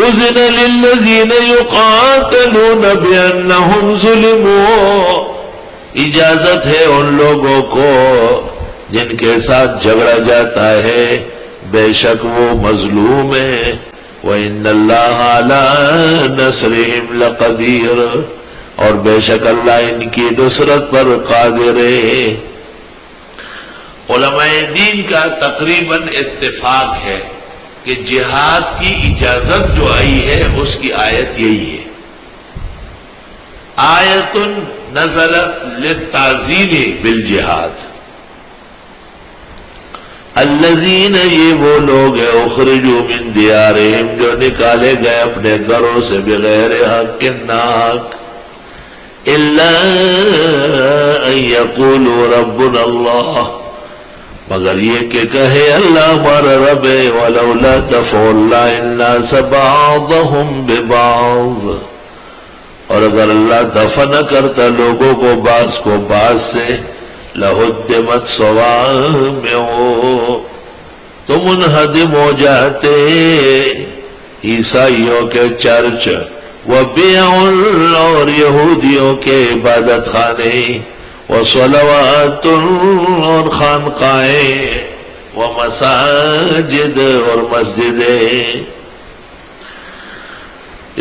اذن للذین یقاتلون بانہم ظلموا، اجازت ہے ان لوگوں کو جن کے ساتھ جھگڑا جاتا ہے، بے شک وہ مظلوم ہیں، وَإِنَّ اللَّهَ عَلَىٰ نَصْرِهِمْ لَقَدِيرٌ، اور بے شک اللہ ان کی نصرت پر قادر ہے۔ علماء دین کا تقریباً اتفاق ہے کہ جہاد کی اجازت جو آئی ہے اس کی آیت یہی ہے، آیت نزلت للتعزیل بالجہاد۔ الذین، یہ وہ لوگ ہیں، اخرجوا من دیارہم، جو نکالے گئے اپنے گھروں سے بغیر حق ناک، الا ان یقولوا ربنا اللہ، مگر یہ کہ کہے اللہ ہمارا رب ہے، ولولا دفع اللہ الناس بعضهم ببعض، اور اگر اللہ دفع نہ کرتا لوگوں کو بعض کو بعض سے، لہدمت صوامع، تو منہدم ہو جاتے عیسائیوں کے چرچ، وبیع، اور یہودیوں کے عبادت خانے، وصلوات، اور خانقاہیں، ومساجد، اور مسجدیں۔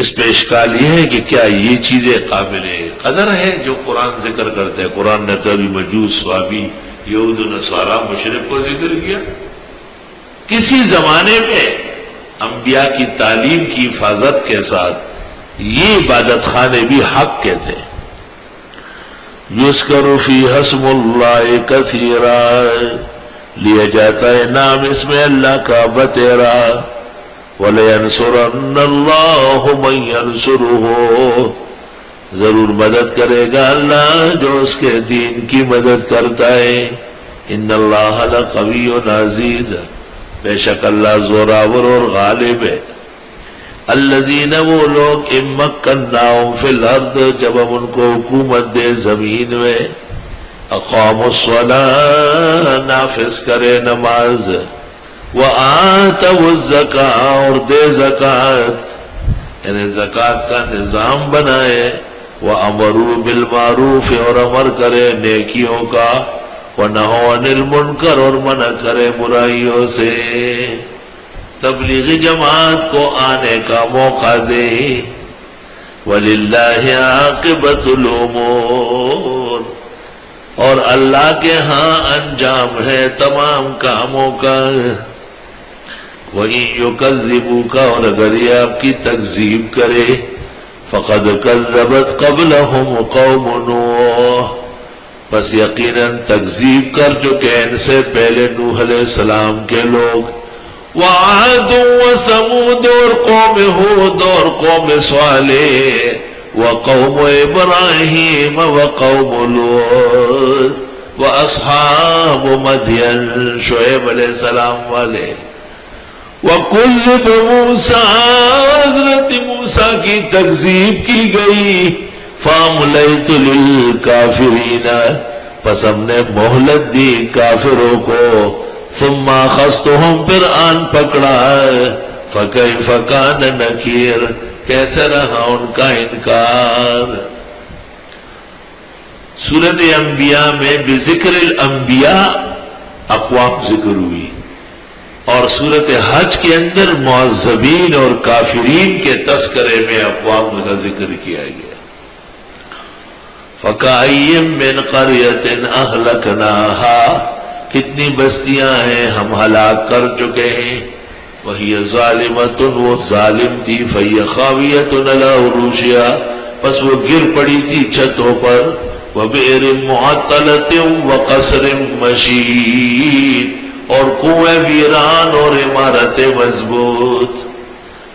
اس پہ اشکال یہ ہے کہ کیا یہ چیزیں قابل قدر ہے جو قرآن ذکر کرتے ہیں؟ قرآن نے کبھی مجوس، صوابی، یہود و نصارہ، مشرک کو ذکر کیا؟ کسی زمانے میں انبیاء کی تعلیم کی حفاظت کے ساتھ یہ عبادت خانے بھی حق کے تھے۔ یذکر فیہا اسم اللہ کثیرا، لیا جاتا ہے نام اس میں اللہ کا بتیرا، وَلَيَنْصُرَنَّ اللَّهُ مَنْ يَنْصُرُهُ، ضرور مدد کرے گا اللہ جو اس کے دین کی مدد کرتا ہے۔ إِنَّ اللَّهَ لَقَوِيٌّ عَزِيزٌ، بے شک اللہ زوراور اور غالب ہے۔ الذین، وہ لوگ، إِن مَّكَّنَّاهُمْ فِي الْأَرْضِ، جب ہم ان کو حکومت دے زمین میں، اقاموا الصلاة، نافذ کرے نماز، وآتوا الزکاة، اور دے زکاة، یعنی زکاة کا نظام بنائے، وامروا بالمعروف، اور امر کرے نیکیوں کا، ونہوا عن المنکر، اور منع کرے برائیوں سے، تبلیغی جماعت کو آنے کا موقع دے۔ وَلِلَّهِ عَاقِبَةُ الْأُمُورِ، اور اللہ کے ہاں انجام ہے تمام کاموں کا۔ وَإِن يُكَذِّبُوكَ، اور اگر یہ آپ کی تکذیب کرے، فَقَدْ كَذَّبَتْ قَبْلَهُمْ قَوْمُ نُوحٍ، بس یقیناً تکذیب کر چکے ان سے پہلے نوح علیہ السلام کے لوگ، وَعَادٌ وَثَمُودُ، اور قوم ہود اور قوم صالح، وَقَوْمُ إِبْرَاهِيمَ وَقَوْمُ لُوطٍ، وَأَصْحَابُ مَدْيَنَ، شعیب علیہ السلام والے، وَكُذِّبَ مُوسَىٰ، حضرت موسیٰ کی تکذیب کی گئی، فَأَمْلَيْتُ لِلْكَافِرِينَ، پس ہم نے مہلت دی کافروں کو، ثُمَّ أَخَذْتُهُمْ، پھر آن پکڑا، فَكَيْفَ كَانَ نَكِيرٌ، کیسے رہا ان کا انکار۔ سورۃ انبیاء میں بذکر الانبیاء اقوام ذکر ہوئی، اور سورۃ حج کے اندر معذبین اور کافرین کے تذکرے میں اقوام کا ذکر کیا گیا۔ فَكَأَيٍّ مِّن قَرْيَةٍ أَهْلَكْنَاهَا، کتنی بستیاں ہیں ہم ہلاک کر چکے ہیں، وَهِيَ ظَالِمَةٌ، وہ ظالم تھی، فَهِيَ خَاوِيَةٌ عَلَىٰ عُرُوشِهَا، پس وہ گر پڑی تھی چھتوں پر، وَبِئْرٍ مُّعَطَّلَةٍ وَقَصْرٍ مَّشِيدٍ، اور کنویں ویران اور عمارتیں مضبوط۔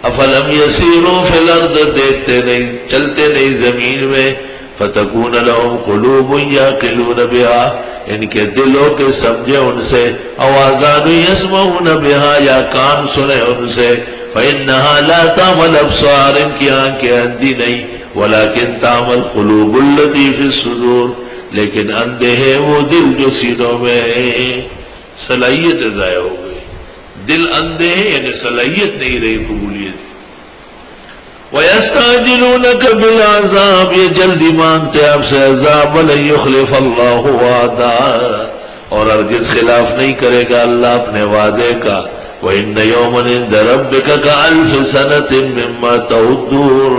افلم یسیروا فی الارض، دیکھتے نہیں، چلتے نہیں زمین میں، فتکون لهم قلوب یعقلون بها، ان کے دلوں کے سمجھے ان سے، آوازان یسمعون بها، یا کان سنے ان سے، فإنها لا تعمى الابصار، ان کی آنکھیں اندھی نہیں، ولكن تعمى القلوب التي في الصدور، لیکن اندھے ہیں وہ دل جو سینوں میں ہیں۔ صلاحیت ضائع ہو گئی، دل اندھے ہیں، یعنی صلاحیت نہیں رہی قبولیت۔ وَيَسْتَعْجِلُونَكَ بِالْعَذَابِ، یہ جلدی مانگتے آپ سے عذاب، وَلَن يُخْلِفَ اللَّهُ وَعْدَهُ، اور ہرگز خلاف نہیں کرے گا اللہ اپنے وعدے کا۔ وَإِنَّ يَوْمًا عِندَ رَبِّكَ كَأَلْفِ سَنَةٍ مِّمَّا تَعُدُّونَ،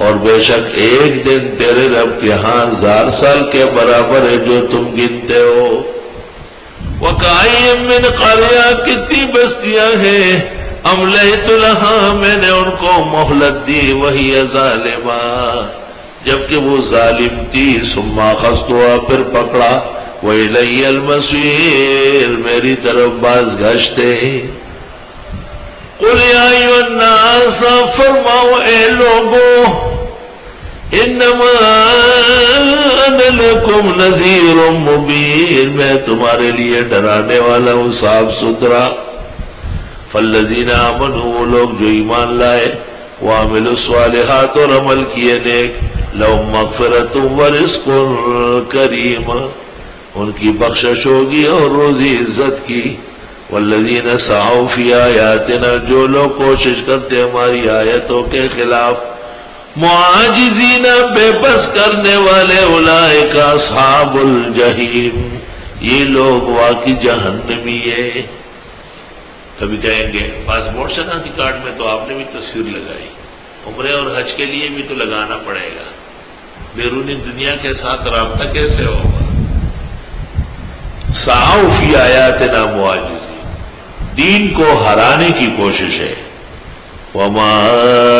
اور بے شک ایک دن تیرے رب کے ہاں 1000 سال کے برابر ہے جو تم گنتے ہو۔ وَكَأَيٍّ مِّنْ قَرْيَةٍ، کتنی بستیاں ہیں، أَمْلَيْتُ لَهَا، میں نے ان کو مہلت دی، وَهِيَ ظَالِمَةٌ، جبکہ وہ ظالم تھی، ثُمَّ أَخَذْتُهَا، پھر پکڑا، وَإِلَيَّ الْمَصِيرُ، میری طرف باز گشتے۔ قُلْ يَا أَيُّهَا النَّاسُ، فرماؤ اے لوگو، إِنَّمَا أَنَا لَكُمْ نَذِيرٌ مُبِينٌ، میں تمہارے لیے ڈرانے والا ہوں صاف ستھرا۔ فالذین آمنوا، وہ لوگ جو ایمان لائے، وعملوا الصالحات، اور عمل کیے نیک، لهم مغفرۃ ورزق کریم، ان کی بخشش ہوگی اور روزی عزت کی۔ والذین سعوا فی آیاتنا، جو لوگ کوشش کرتے ہماری آیتوں کے خلاف، معاجزین، بے بس کرنے والے، اولئک اصحاب الجحیم، یہ لوگ واقعی جہنمی ہیں۔ کبھی کہیں گے پاسپورٹ شناختی کارڈ میں تو آپ نے بھی تصویر لگائی، عمرے اور حج کے لیے بھی تو لگانا پڑے گا، بیرونی دنیا کے ساتھ رابطہ کیسے ہوگا؟ سعوا فی آیاتنا معاجزین، دین کو ہرانے کی کوشش ہے۔ وما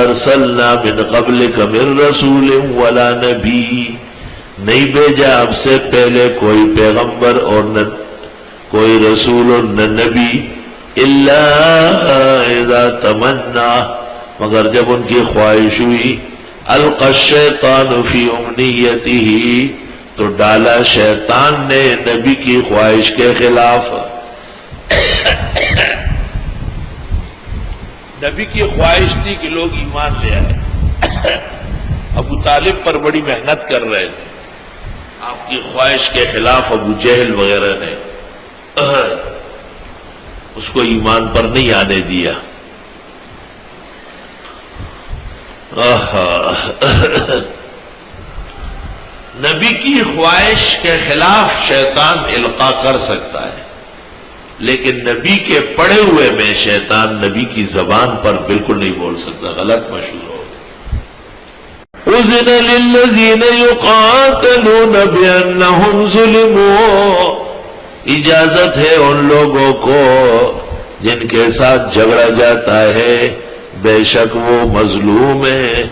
ارسلنا من قبلک من رسول ولا نبی، نہیں بھیجا اب سے پہلے کوئی پیغمبر اور نہ کوئی رسول اور نہ نبی، الا اذا تمنا، مگر جب ان کی خواہش ہوئی، القى الشیطان فی امنیتہ، تو ڈالا شیطان نے نبی کی خواہش کے خلاف۔ نبی کی خواہش تھی کہ لوگ ایمان لے آئے، ابو طالب پر بڑی محنت کر رہے تھے، آپ کی خواہش کے خلاف ابو جہل وغیرہ نے اس کو ایمان پر نہیں آنے دیا۔ نبی کی خواہش کے خلاف شیطان القاء کر سکتا ہے، لیکن نبی کے پڑھے ہوئے میں شیطان نبی کی زبان پر بالکل نہیں بول سکتا، غلط مشہور ہو۔ اذن للذین یقاتلون بانہم ظلموا، اجازت ہے ان لوگوں کو جن کے ساتھ جھگڑا جاتا ہے، بے شک وہ مظلوم ہیں۔